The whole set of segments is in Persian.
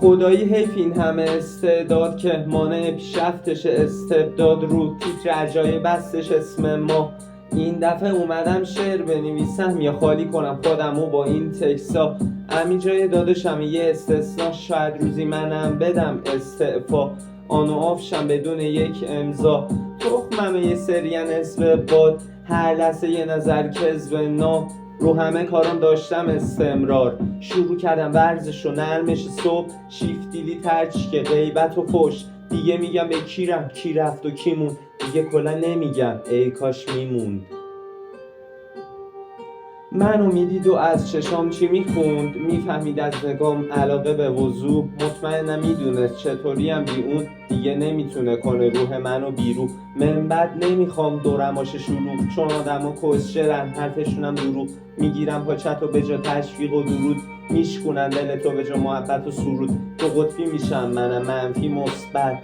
خدایی حیف این همه استعداد که مانع پیشرفتش استبداد رو تیتر عجایب بستش اسم ما. این دفعه اومدم شعر بنویسم یا خالی کنم خودمو با این تکسا. امی جای داداشم یه استثنا، شاید روزی منم بدم استعفا. آن و آفشم بدون یک امضا، تخمم یه سری نصف باد، هر لحظه یه نظر کذب نام. رو همه کارم داشتم استمرار، شروع کردم ورزش و نرمش صبح، شیفت دیلی ترچ که غیبت و فش. دیگه میگم به کیرم کی رفت و کی موند، دیگه کلا نمیگم ای کاش میموند. منو میدید و از چشام چی میخوند، میفهمید از نگام علاقه به وضوح. مطمئنم میدونست چطوریم بی اون، دیگه نمیتونه کنه روح منو بیرو. من بعد نمیخوام دورماش شروع، چون آدم ها کسچرن حرفشونم دروغ. میگیرم پاچت و به جا تشویق و درود، میشکونن دل تو به جا محبت و سرود. دو قطبی میشم منم، منفی مثبت.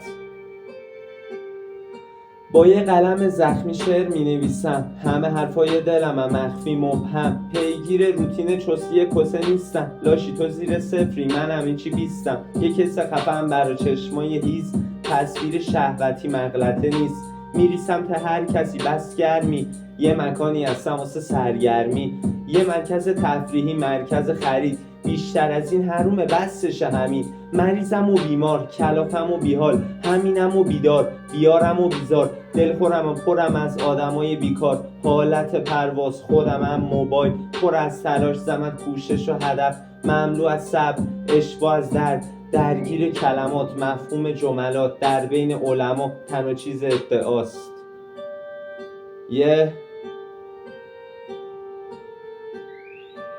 با یه قلم زخمی شعر می نویسم، همه حرفای دلم مخفی مبهم. پیگیر روتین چستی کسه نیستم، لاشی تو زیر صفری من همین چی بیستم. یه کس خفم برا چشمای هیز، تصویر شهوتی مغلطه نیست. میری سمت هر کسی بس گرمی، یه مکانی هستم واسه سرگرمی. یه مرکز تفریحی، مرکز خرید، بیشتر از این حرومه بسشه همین. مریضم و بیمار، کلافم و بیحال، همینم و بیدار، بیارم و بیزار. دلخورم و پرم از آدمای بیکار، حالت پرواز خودمم موبایل. پر از تلاش زمت کوشش و هدف، مملو از صبر اشباع از درد. درگیر کلمات مفهوم جملات، در بین علما تنها چیز ادعاست.